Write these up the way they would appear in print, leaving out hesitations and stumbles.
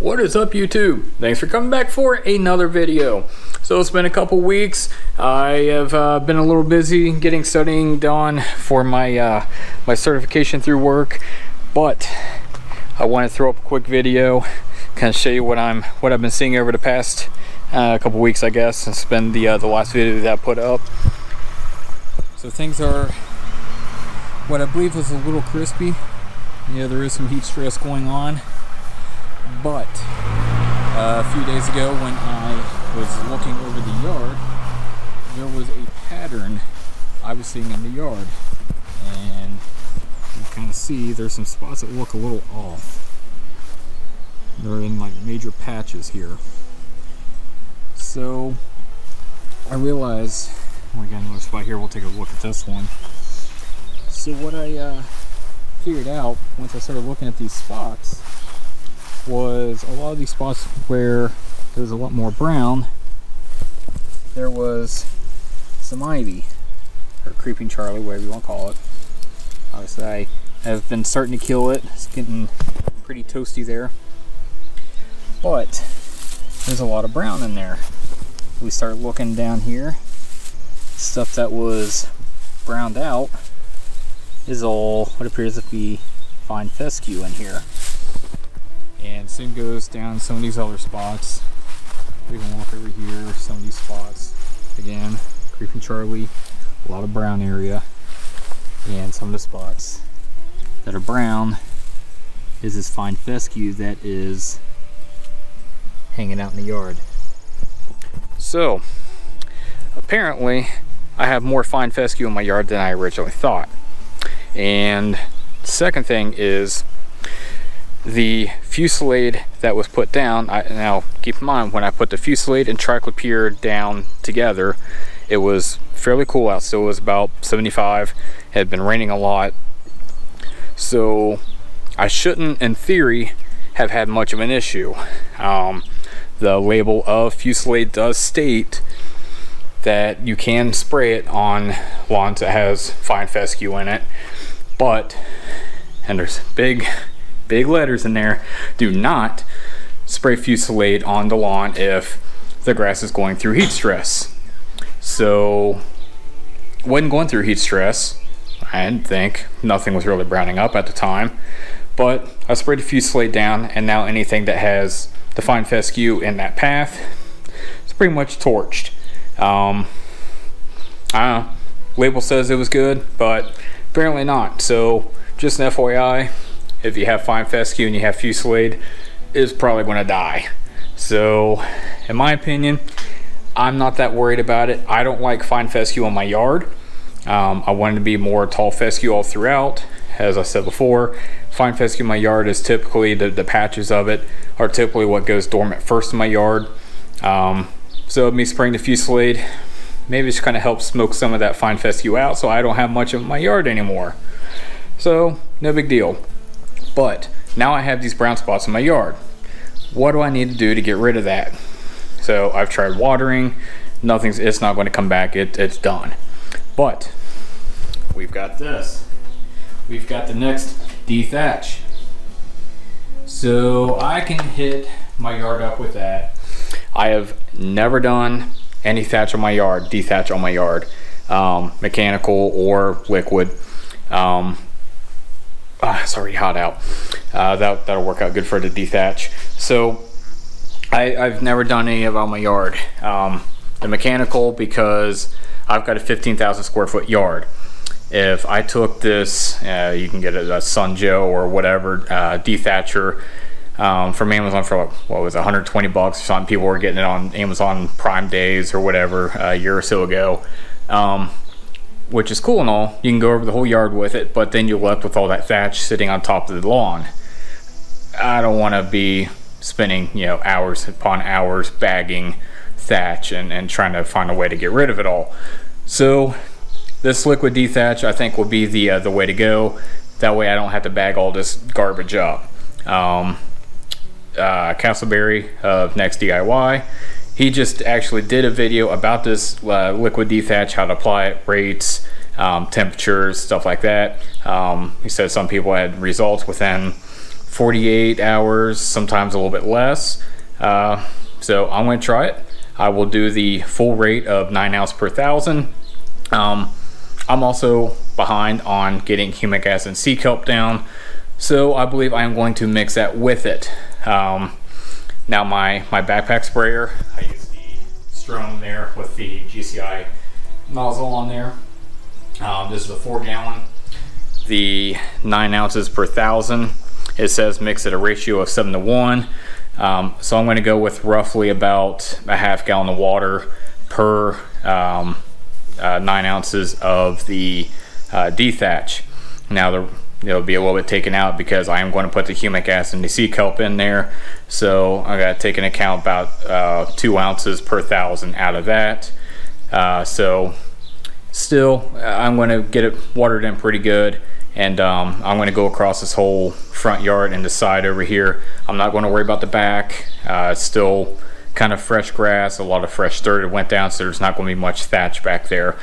What is up, YouTube? Thanks for coming back for another video. So it's been a couple weeks. I have been a little busy getting studying done for my my certification through work, but I want to throw up a quick video, kind of show you what I've been seeing over the past couple weeks, I guess. It's been the last video that I put up. So things are what I believe was a little crispy. Yeah, there is some heat stress going on. But a few days ago when I was looking over the yard, there was a pattern I was seeing in the yard. And you kind of see there's some spots that look a little off. They're in like major patches here. So I realized, we got another spot here, we'll take a look at this one. So what I figured out once I started looking at these spots was a lot of these spots where there's a lot more brown, there was some ivy, or creeping Charlie, whatever you want to call it. Obviously I have been starting to kill it. It's getting pretty toasty there, but there's a lot of brown in there. We start looking down here, stuff that was browned out is all what appears to be fine fescue in here. And same goes down some of these other spots. We can walk over here, some of these spots. Again, creeping Charlie, a lot of brown area. And some of the spots that are brown is this fine fescue that is hanging out in the yard. So, apparently, I have more fine fescue in my yard than I originally thought. And the second thing is the fusillade that was put down. Now keep in mind, when I put the fusillade and triclopyr down together, it was fairly cool out. Still was about 75. It had been raining a lot, so I shouldn't in theory have had much of an issue. The label of fusillade does state that you can spray it on lawns that has fine fescue in it, but, and there's big letters in there, do not spray fusillade on the lawn if the grass is going through heat stress. So wasn't going through heat stress. I didn't think, nothing was really browning up at the time, but I sprayed the fusillade down, and now anything that has the fine fescue in that path is pretty much torched. I don't know, label says it was good, but apparently not. So just an FYI, if you have fine fescue and you have fusillade, it's probably going to die. So in my opinion, I'm not that worried about it. I don't like fine fescue on my yard. I want it to be more tall fescue all throughout. As I said before, fine fescue in my yard is typically, the patches of it are typically what goes dormant first in my yard. So me spraying the fusillade, maybe it's kind of helps smoke some of that fine fescue out, so I don't have much of my yard anymore. So no big deal. But now I have these brown spots in my yard. What do I need to do to get rid of that? So I've tried watering, it's not going to come back, it's done. But we've got this. We've got the Next Dthatch. So I can hit my yard up with that. I have never done any thatch on my yard, Dthatch on my yard, mechanical or liquid. It's already hot out. That'll work out good for the Dthatch. So I've never done any of it on my yard. The mechanical, because I've got a 15,000 square foot yard. If I took this, you can get a Sunjoe or whatever Dthatcher from Amazon for, what was it, 120 bucks or something. People were getting it on Amazon Prime Days or whatever a year or so ago. Which is cool and all, you can go over the whole yard with it, but then you're left with all that thatch sitting on top of the lawn. I don't want to be spending, you know, hours upon hours bagging thatch and trying to find a way to get rid of it all. So this liquid Dthatch I think will be the way to go. That way I don't have to bag all this garbage up. Castleberry of Next Dthatch, he just actually did a video about this liquid Dthatch, how to apply it, rates, temperatures, stuff like that. He said some people had results within 48 hours, sometimes a little bit less. So I'm going to try it. I will do the full rate of 9 ounce per thousand. I'm also behind on getting humic acid and sea kelp down, so I believe I am going to mix that with it. Now my backpack sprayer, I use the Strom there with the GCI nozzle on there. This is a 4-gallon. The 9 ounces per thousand. It says mix at a ratio of 7 to 1. So I'm going to go with roughly about a half gallon of water per 9 ounces of the Dthatch. Now it'll be a little bit taken out because I am going to put the humic acid and the sea kelp in there. So I got to take into account about 2 ounces per thousand out of that. So still, I'm going to get it watered in pretty good. And I'm going to go across this whole front yard and the side over here. I'm not going to worry about the back. It's still kind of fresh grass, a lot of fresh dirt that went down, so there's not going to be much thatch back there.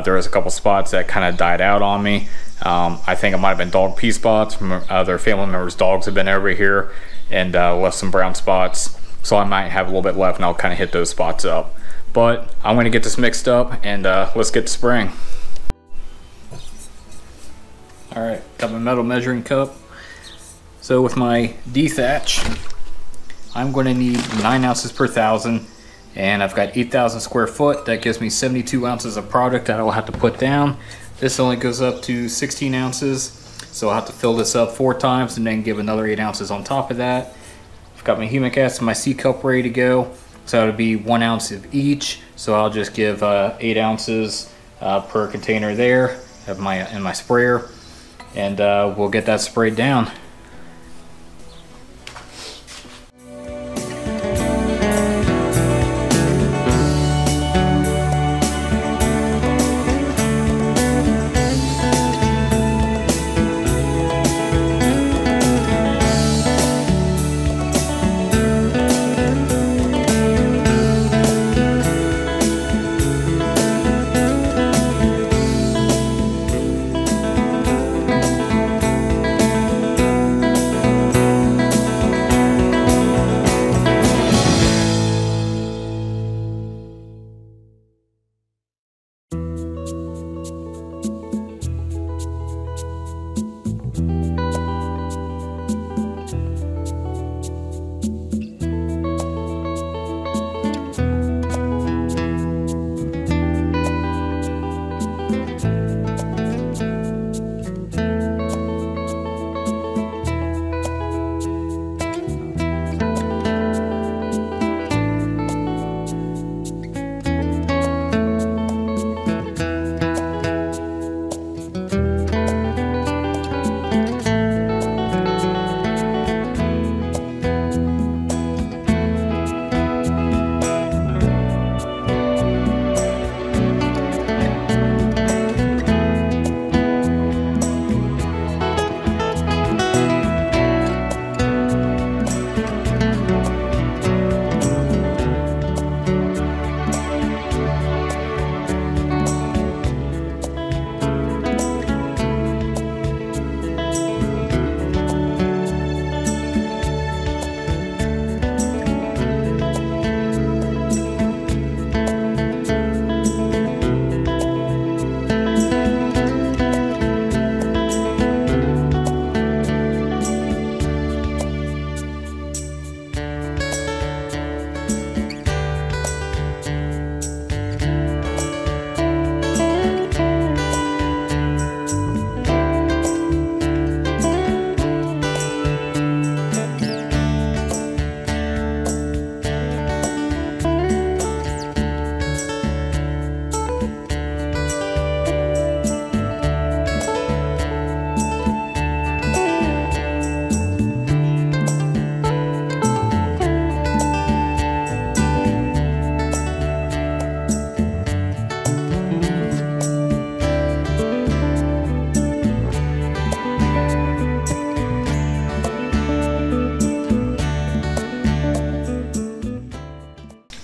There was a couple spots that kind of died out on me. I think it might have been dog pee spots from other family members' dogs have been over here and left some brown spots. So I might have a little bit left and I'll kind of hit those spots up. But I'm going to get this mixed up and let's get to spraying. Alright, got my metal measuring cup. So with my Dthatch, I'm going to need 9 ounces per thousand, and I've got 8,000 square foot. That gives me 72 ounces of product that I will have to put down. This only goes up to 16 ounces, so I'll have to fill this up 4 times and then give another 8 ounces on top of that. I've got my humic acid and my sea kelp ready to go, so it'll be 1 ounce of each. So I'll just give 8 ounces per container there in my sprayer. And we'll get that sprayed down.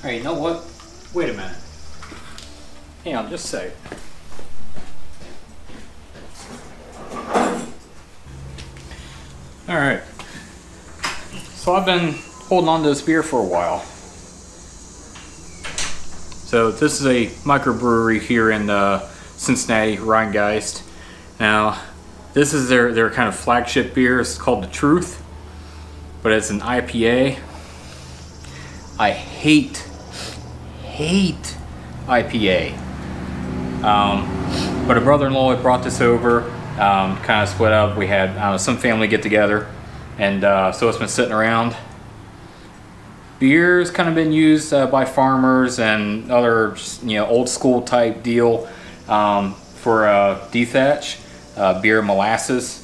Hey, you know what? Wait a minute. Hang on, just a sec. Alright, So I've been holding on to this beer for a while. So this is a microbrewery here in Cincinnati, Rheingeist. Now, this is their kind of flagship beer. It's called The Truth, but it's an IPA. I hate IPA. But a brother-in-law had brought this over, kind of split up. We had some family get together, and so it's been sitting around. Beer's kind of been used by farmers and other, old school type deal for Dthatch, beer molasses.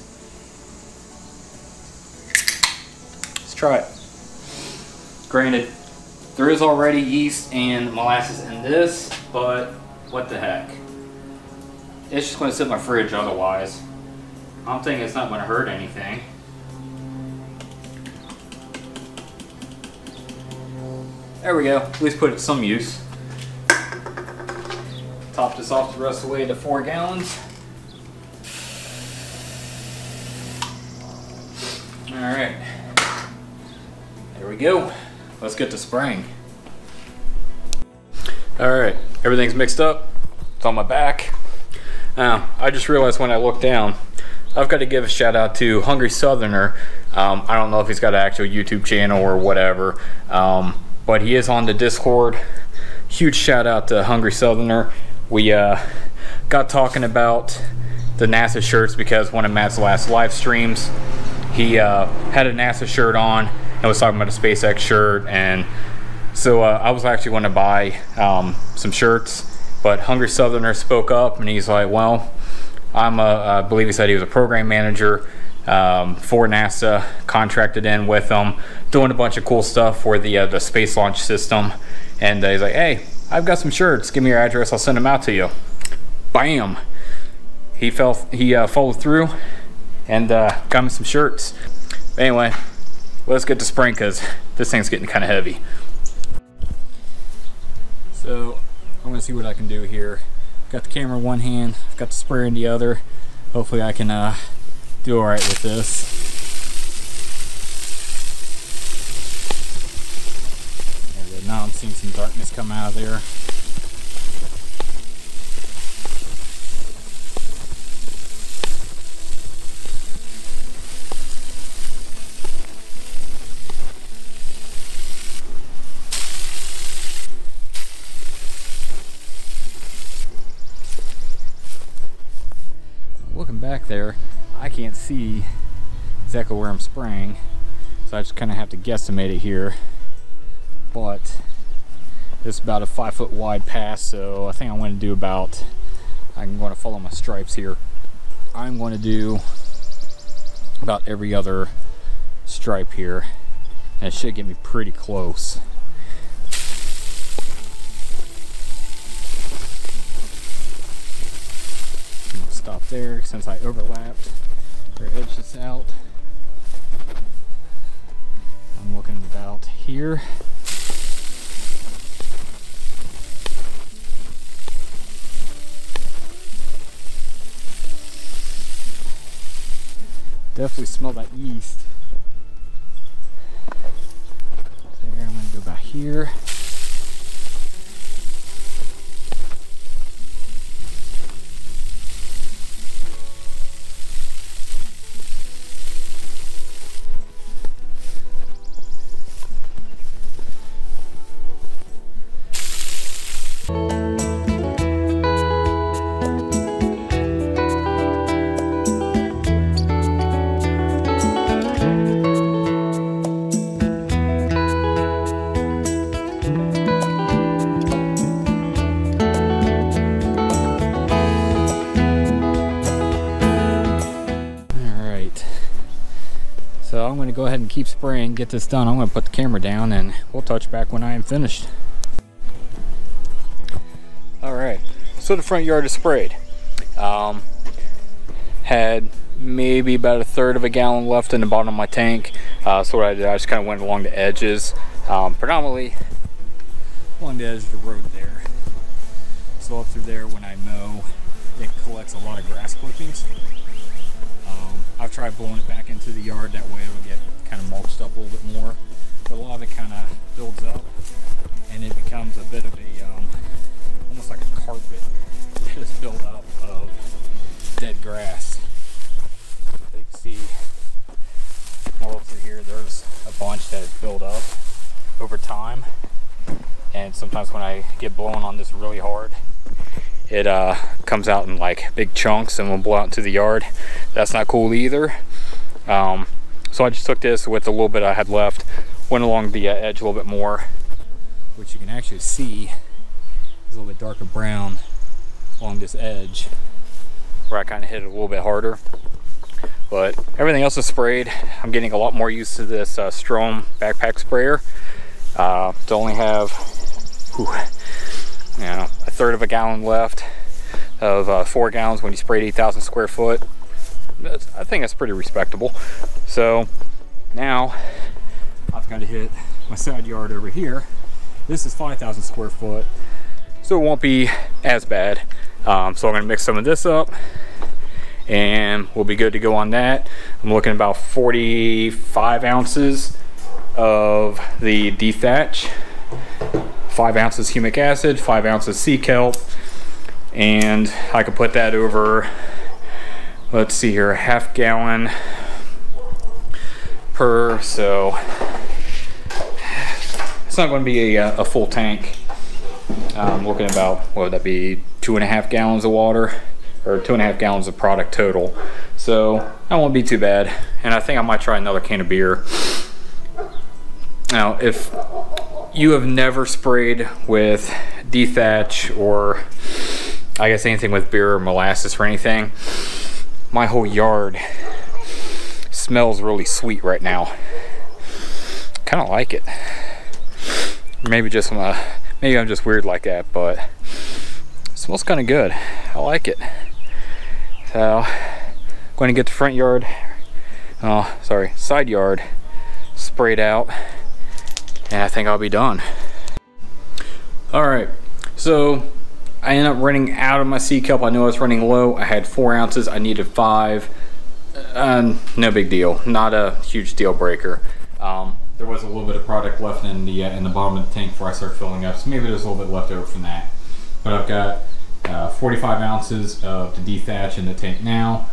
Let's try it. Granted, there is already yeast and molasses in this, but what the heck. It's just going to sit in my fridge otherwise. I'm thinking it's not going to hurt anything. There we go, at least put it to some use. Top this off the rest of the way to 4 gallons. Alright, there we go. Let's get to spraying. Alright, everything's mixed up. It's on my back. Now, I just realized when I looked down, I've got to give a shout out to Hungry Southerner. I don't know if he's got an actual YouTube channel or whatever, but he is on the Discord. Huge shout out to Hungry Southerner. We got talking about the NASA shirts because one of Matt's last live streams, he had a NASA shirt on and was talking about a SpaceX shirt, and so I was actually going to buy some shirts, but Hungry Southerner spoke up and he's like, well, I believe he said he was a program manager for NASA, contracted in with them, doing a bunch of cool stuff for the space launch system, and he's like, hey, I've got some shirts, give me your address, I'll send them out to you. Bam! He followed through and got me some shirts. But anyway, let's get to spraying because this thing's getting kind of heavy. So I'm gonna see what I can do here. Got the camera in one hand, I've got the sprayer in the other. Hopefully I can do alright with this. There we go. Now I'm seeing some darkness come out of there. Looking back there, I can't see exactly where I'm spraying, so I just kind of have to guesstimate it here. But it's about a 5-foot wide pass, so I think I'm going to do about, I'm going to follow my stripes here. I'm going to do about every other stripe here, and it should get me pretty close. Stop there since I overlapped or edged this out. I'm looking about here. Definitely smell that yeast. There, I'm going to go back here. So I'm going to go ahead and keep spraying, get this done. I'm going to put the camera down and we'll touch back when I am finished. Alright, so the front yard is sprayed. Had maybe about 1/3 of a gallon left in the bottom of my tank. So what I did, I just kind of went along the edges, predominantly along the edge of the road there. So up through there when I mow, it collects a lot of grass clippings. I've tried blowing it back into the yard, that way it'll get kind of mulched up a little bit more. But a lot of it kind of builds up and it becomes a bit of a, almost like a carpet that is built up of dead grass. You can see more over here, there's a bunch that is built up over time. And sometimes when I get blown on this really hard, it comes out in like big chunks and will blow out into the yard. That's not cool either. So I just took this with a little bit I had left, went along the edge a little bit more, which you can actually see is a little bit darker brown along this edge where I kind of hit it a little bit harder. But everything else is sprayed. I'm getting a lot more used to this Strom backpack sprayer. To only have a third of a gallon left of 4 gallons when you sprayed 8,000 square foot. I think that's pretty respectable. So now I've got to hit my side yard over here. This is 5,000 square foot, so it won't be as bad. So I'm going to mix some of this up and we'll be good to go on that. I'm looking at about 45 ounces of the Dthatch, 5 ounces humic acid, 5 ounces sea kelp, and I could put that over, let's see here, a half gallon per, so it's not going to be a full tank. I'm looking at about, what would that be, 2.5 gallons of water, or 2.5 gallons of product total. So that won't be too bad, and I think I might try another can of beer. Now, if you have never sprayed with Dthatch, or I guess anything with beer or molasses or anything, my whole yard smells really sweet right now. Kind of like it. Maybe just maybe I'm just weird like that, but it smells kind of good. I like it. So I'm going to get the front yard, side yard sprayed out, and I think I'll be done. Alright, so I ended up running out of my sea kelp. I knew I was running low. I had 4 ounces, I needed 5. No big deal, not a huge deal breaker. There was a little bit of product left in the bottom of the tank before I started filling up, so maybe there's a little bit left over from that. But I've got 45 ounces of the Dthatch in the tank now,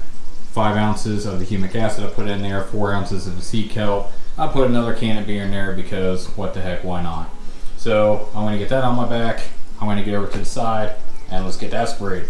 5 ounces of the humic acid I put in there, 4 ounces of the sea kelp. I'll put another can of beer in there because what the heck, why not? So I'm going to get that on my back, I'm going to get over to the side, and let's get that sprayed.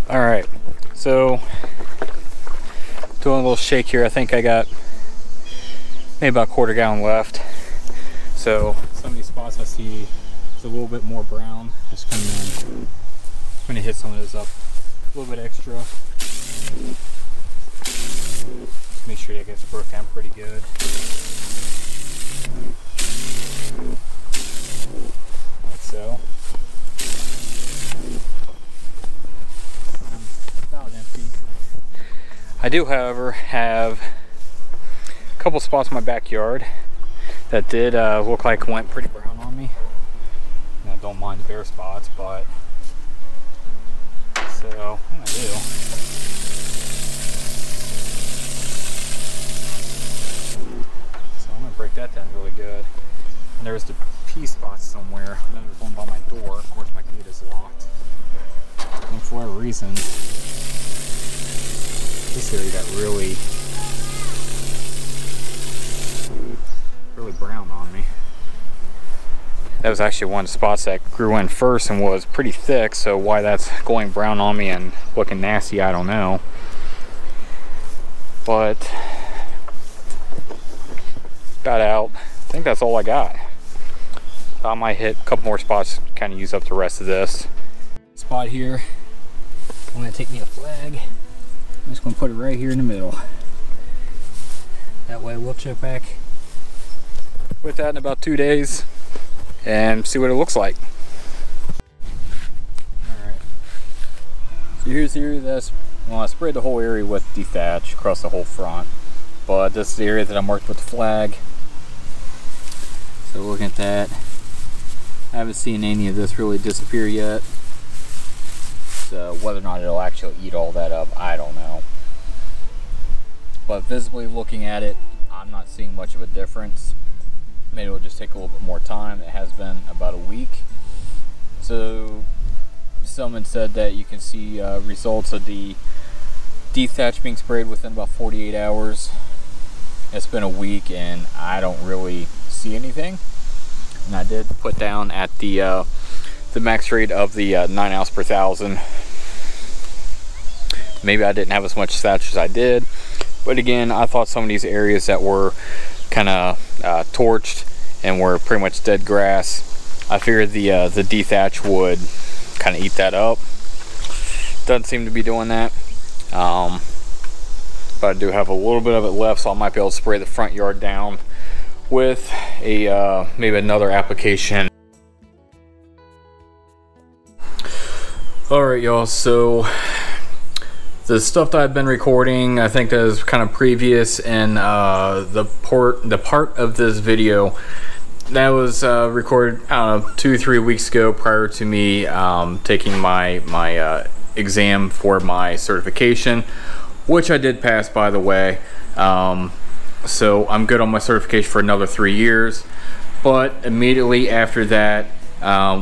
Alright, so doing a little shake here. I think I got maybe about a quarter gallon left. So some of these spots I see is a little bit more brown. Just coming going to hit some of those up a little bit extra. Just make sure that gets broke down pretty good. Like so. I do, however, have a couple spots in my backyard that did look like went pretty brown on me. And I don't mind the bare spots, but so what I'm gonna do. So I'm gonna break that down really good. And there's the pea spots somewhere. There's one by my door. Of course, my gate is locked. And for whatever reason, this area got really brown on me. That was actually one of the spots that grew in first and was pretty thick, so why that's going brown on me and looking nasty, I don't know. But got out. I think that's all I got. I might hit a couple more spots, kind of use up the rest of this. Spot here, I'm gonna take me a flag. I'm just gonna put it right here in the middle. That way we'll check back with that in about 2 days and see what it looks like. Alright, so here's the area that's, well, I sprayed the whole area with Dthatch across the whole front, but this is the area that I marked with the flag. So looking at that, I haven't seen any of this really disappear yet. So whether or not it'll actually eat all that up, I don't know. But visibly looking at it, I'm not seeing much of a difference. Maybe it'll just take a little bit more time. It has been about a week. So someone said that you can see results of the Dthatch being sprayed within about 48 hours. It's been a week and I don't really see anything. And I did put down at the max rate of the 9 ounce per thousand. Maybe I didn't have as much thatch as I did, but again, I thought some of these areas that were kind of torched and were pretty much dead grass, I figured the Dthatch would kind of eat that up. Doesn't seem to be doing that, but I do have a little bit of it left, so I might be able to spray the front yard down with a maybe another application. Alright y'all, so the stuff that I've been recording, I think that is kind of previous, and the part of this video that was recorded, I don't know, 2-3 weeks ago, prior to me taking my exam for my certification, which I did pass, by the way. So I'm good on my certification for another 3 years. But immediately after that,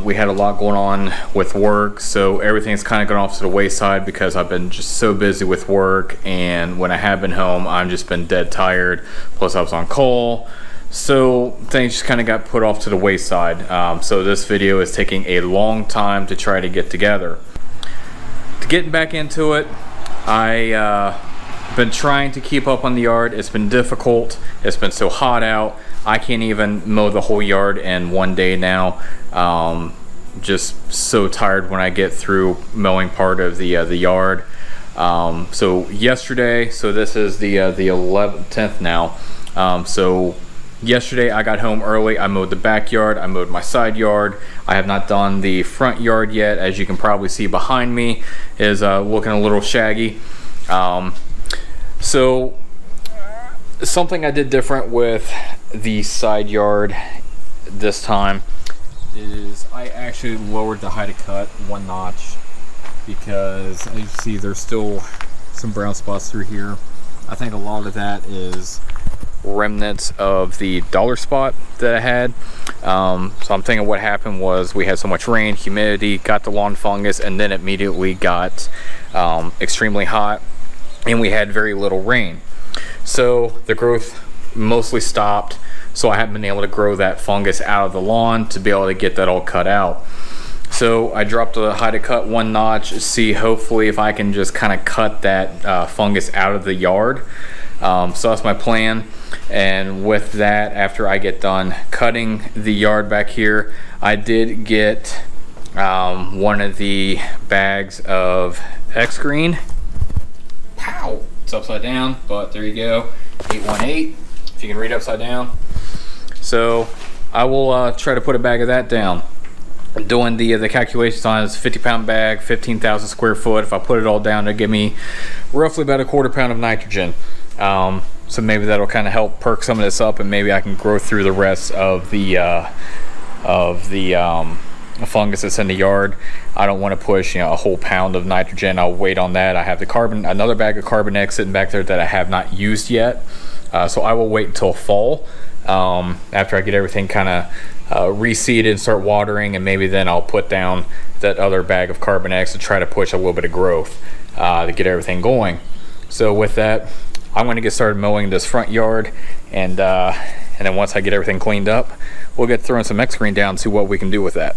we had a lot going on with work, so everything's kind of gone off to the wayside because I've been just so busy with work, and when I have been home, I've just been dead tired. Plus I was on call, so things just kind of got put off to the wayside. So this video is taking a long time to try to get together. To getting back into it, I've been trying to keep up on the yard. It's been difficult. It's been so hot out. I can't even mow the whole yard in one day now. Just so tired when I get through mowing part of the yard. So yesterday, so this is the 10th now. So yesterday I got home early. I mowed the backyard. I mowed my side yard. I have not done the front yard yet. As you can probably see behind me, is looking a little shaggy. So something I did different with the side yard this time is I actually lowered the height of cut 1 notch, because as you see there's still some brown spots through here. I think a lot of that is remnants of the dollar spot that I had. So I'm thinking what happened was we had so much rain, humidity, got the lawn fungus, and then immediately got extremely hot, and we had very little rain. So the growth mostly stopped, so I haven't been able to grow that fungus out of the lawn to be able to get that all cut out. So I dropped the height of cut 1 notch, see hopefully if I can just kind of cut that fungus out of the yard. So that's my plan. And with that, after I get done cutting the yard back here, I did get one of the bags of Xgrn. Pow! It's upside down, but there you go. 818, if you can read upside down. So I will try to put a bag of that down. Doing the calculations on this 50-pound bag, 15,000 square foot. If I put it all down, it'll give me roughly about a 1/4 pound of nitrogen. So maybe that'll kind of help perk some of this up, and maybe I can grow through the rest of the fungus that's in the yard. I don't want to push, a whole pound of nitrogen. I'll wait on that. I have another bag of Carbon Earth sitting back there that I have not used yet. So I will wait until fall, after I get everything kind of reseeded and start watering, and maybe then I'll put down that other bag of Carbon Earth to try to push a little bit of growth to get everything going. So with that, I'm going to get started mowing this front yard, and then once I get everything cleaned up, we'll get throwing some Xgrn down and see what we can do with that.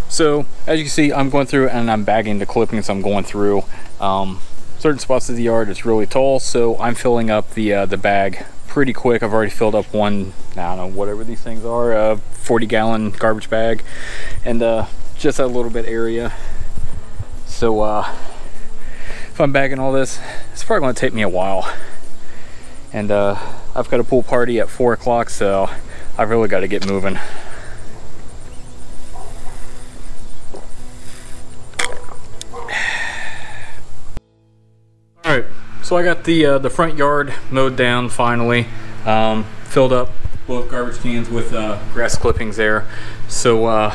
So as you can see, I'm going through and I'm bagging the clippings. I'm going through certain spots of the yard. It's really tall, so I'm filling up the bag pretty quick. I've already filled up one, I don't know, whatever these things are, 40-gallon garbage bag, and just a little bit area. So if I'm bagging all this, it's probably going to take me a while. And I've got a pool party at 4 o'clock, so I've really got to get moving. Alright, so I got the front yard mowed down finally. Filled up both garbage cans with grass clippings there. So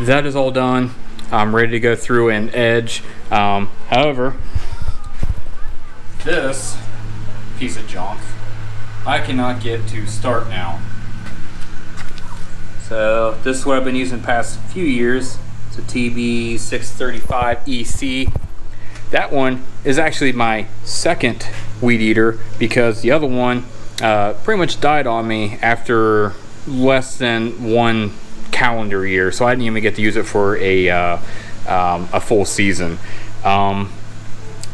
that is all done. I'm ready to go through and edge. However, this piece of junk I cannot get to start now. So this is what I've been using the past few years. It's a TB635 EC. That one is actually my second weed eater because the other one pretty much died on me after less than 1 calendar year, so I didn't even get to use it for a full season.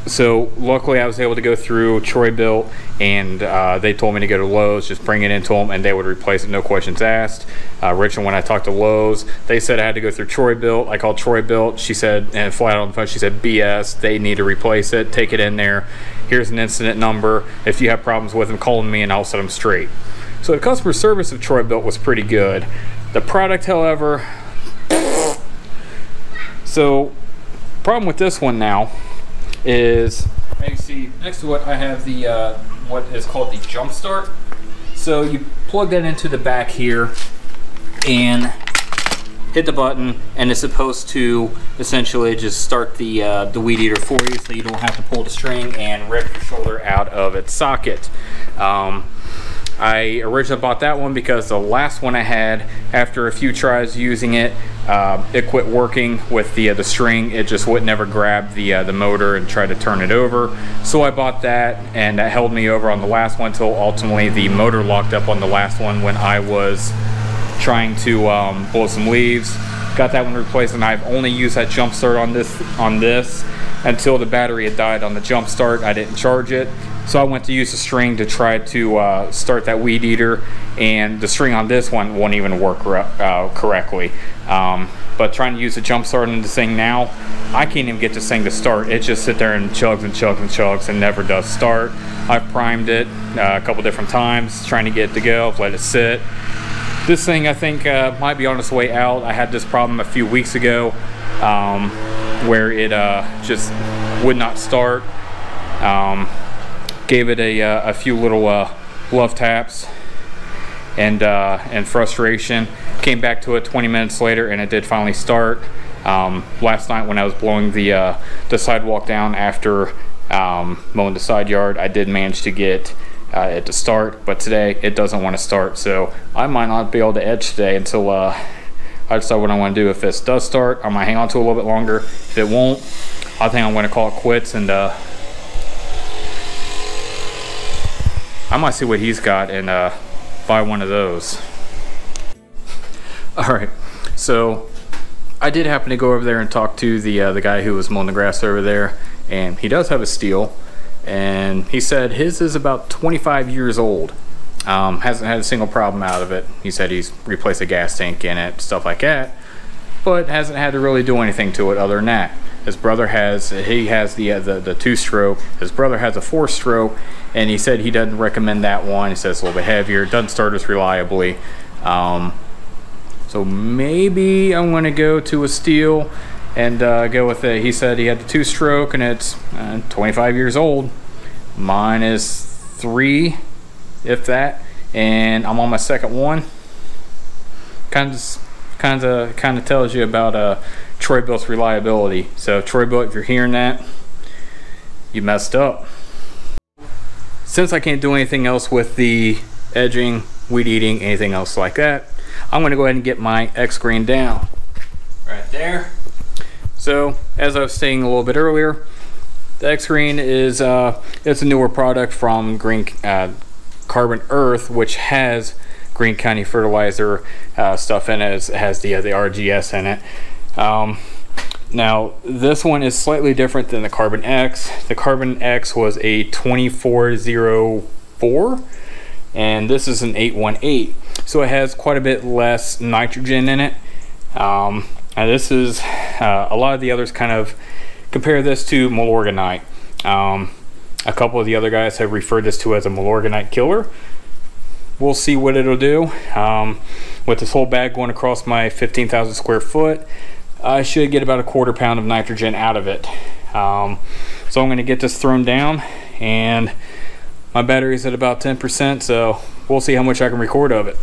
So luckily I was able to go through Troy Bilt, and they told me to go to Lowe's, just bring it into them and they would replace it, no questions asked. Originally when I talked to Lowe's, they said I had to go through Troy Bilt. I called Troy Bilt. She said, and flat out on the phone, she said BS, they need to replace it, take it in there, here's an incident number, if you have problems with them, call me and I'll set them straight. So the customer service of Troy Bilt was pretty good. The product, however, so problem with this one now is, as you see next to it, I have the what is called the jump start. So you plug that into the back here and hit the button, and it's supposed to essentially just start the weed eater for you, so you don't have to pull the string and rip your shoulder out of its socket. I originally bought that one because the last one I had, after a few tries using it, it quit working with the string. It just would never grab the motor and try to turn it over. So I bought that, and that held me over on the last one until ultimately the motor locked up on the last one when I was trying to blow some leaves. Got that one replaced, and I've only used that jump start on this until the battery had died on the jump start. I didn't charge it. So I went to use the string to try to start that weed eater, and the string on this one won't even work correctly. But trying to use the jump start on this thing now, I can't even get this thing to start. It just sits there and chugs and chugs and chugs and never does start. I've primed it a couple different times trying to get it to go, let it sit. This thing I think might be on its way out. I had this problem a few weeks ago where it just would not start. Gave it a few little love taps, and frustration. Came back to it 20 minutes later, and it did finally start. Last night when I was blowing the sidewalk down after mowing the side yard, I did manage to get it to start, but today it doesn't want to start. So I might not be able to edge today until I decide what I want to do. If this does start, I might hang on to it a little bit longer. If it won't, I think I'm going to call it quits, and I might see what he's got and buy one of those. Alright, so I did happen to go over there and talk to the guy who was mowing the grass over there, and he does have a steel, and he said his is about 25 years old. Hasn't had a single problem out of it. He said he's replaced a gas tank in it, stuff like that, but hasn't had to really do anything to it other than that. His brother has, he has the 2-stroke. His brother has a 4-stroke, and he said he doesn't recommend that one. He says it's a little bit heavier, doesn't start as reliably. So maybe I'm going to go to a steel and go with it. He said he had the 2-stroke, and it's 25 years old. Mine is 3, if that, and I'm on my second one. Kind of tells you about Troy Bilt's reliability. So Troy Bilt, if you're hearing that, you messed up. Since I can't do anything else with the edging, weed eating, anything else like that, I'm going to go ahead and get my Xgrn down right there. So as I was saying a little bit earlier, the Xgrn is it's a newer product from Carbon Earth, which has Green County fertilizer stuff in it. It has the RGS in it. Now this one is slightly different than the Carbon X. The Carbon X was a 2404 and this is an 818, so it has quite a bit less nitrogen in it. And this is a lot of the others kind of compare this to Milorganite. A couple of the other guys have referred this to as a Milorganite killer. We'll see what it'll do. With this whole bag going across my 15,000 square foot, I should get about a quarter pound of nitrogen out of it. So I'm going to get this thrown down, and my battery's at about 10%, so we'll see how much I can record of it.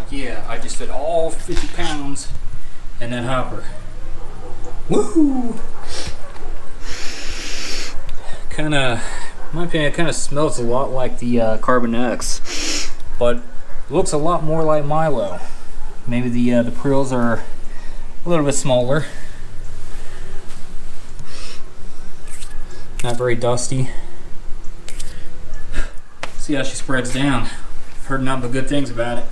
Yeah, I just did all 50 pounds in that hopper. Woohoo! Kinda, in my opinion, it kind of smells a lot like the Carbon X, but looks a lot more like Milo. Maybe the prills are a little bit smaller. Not very dusty. See how she spreads down. Heard nothing but good things about it.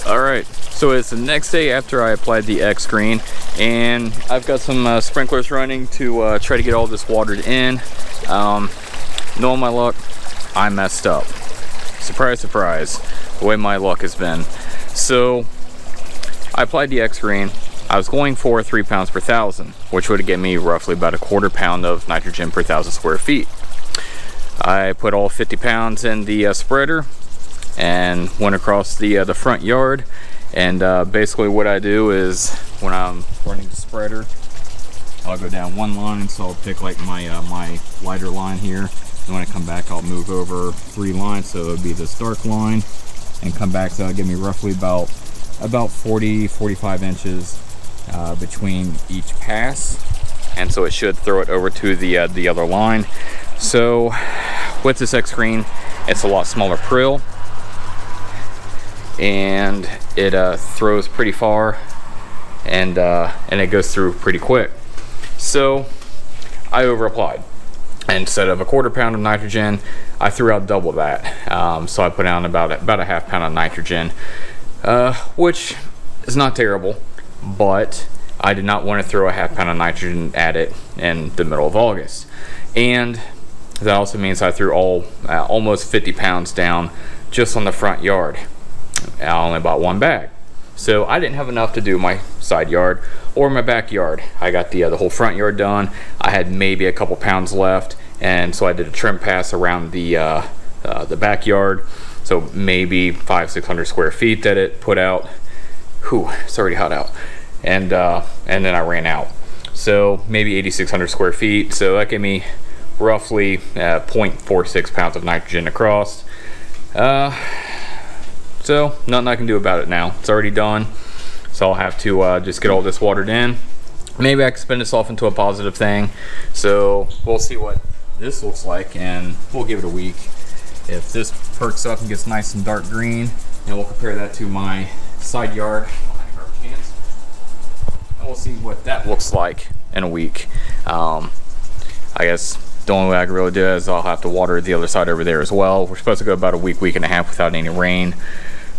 Alright, so it's the next day after I applied the Xgrn, and I've got some sprinklers running to try to get all this watered in. Knowing my luck, I messed up. Surprise, surprise, the way my luck has been. So, I applied the Xgrn. I was going for 3 pounds per thousand, which would get me roughly about a quarter pound of nitrogen per thousand square feet. I put all 50 pounds in the spreader and went across the front yard, and basically what I do is when I'm running the spreader, I'll go down one line, so I'll pick like my my lighter line here, and when I come back I'll move over 3 lines, so it'll be this dark line and come back, so that'll give me roughly about 40-45 inches between each pass, and so it should throw it over to the other line. So with this Xgrn, it's a lot smaller prill, and it throws pretty far, and it goes through pretty quick. So I over applied. Instead of a quarter pound of nitrogen, I threw out double that. So I put down about a half pound of nitrogen, which is not terrible, but I did not want to throw a half pound of nitrogen at it in the middle of August. And that also means I threw almost 50 pounds down just on the front yard. I only bought 1 bag, so I didn't have enough to do my side yard or my backyard. I got the whole front yard done. I had maybe a couple pounds left, and so I did a trim pass around the backyard, so maybe 500-600 square feet that it put out. Whew, it's already hot out. And then I ran out, so maybe 8,600 square feet, so that gave me roughly 0.46 pounds of nitrogen across. So nothing I can do about it now. It's already done, so I'll have to just get all this watered in. Maybe I can spin this off into a positive thing, so we'll see what this looks like, and we'll give it a week. If this perks up and gets nice and dark green, and we'll compare that to my side yard, and we'll see what that looks like in a week. I guess the only way I can really do it is I'll have to water the other side over there as well. We're supposed to go about a week and a half without any rain.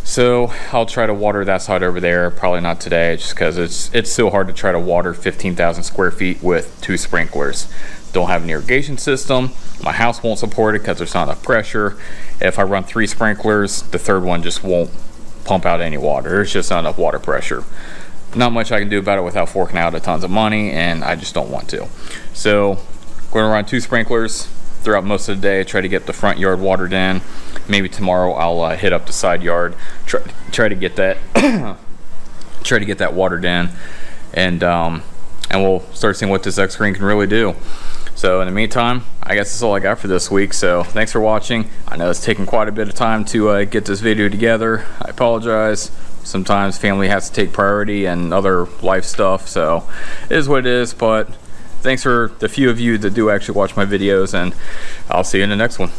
So I'll try to water that side over there, probably not today, just because it's so hard to try to water 15,000 square feet with 2 sprinklers. Don't have an irrigation system. My house won't support it because there's not enough pressure. If I run 3 sprinklers, the third one just won't pump out any water. There's just not enough water pressure. Not much I can do about it without forking out a tons of money, and I just don't want to. So I'm going to run 2 sprinklers throughout most of the day, try to get the front yard watered in. Maybe tomorrow I'll hit up the side yard, try to get that try to get that watered in, and we'll start seeing what this Xgrn can really do. So in the meantime, I guess that's all I got for this week. So thanks for watching. I know it's taken quite a bit of time to get this video together. I apologize. Sometimes family has to take priority and other life stuff, so it is what it is. But thanks for the few of you that do actually watch my videos, and I'll see you in the next one.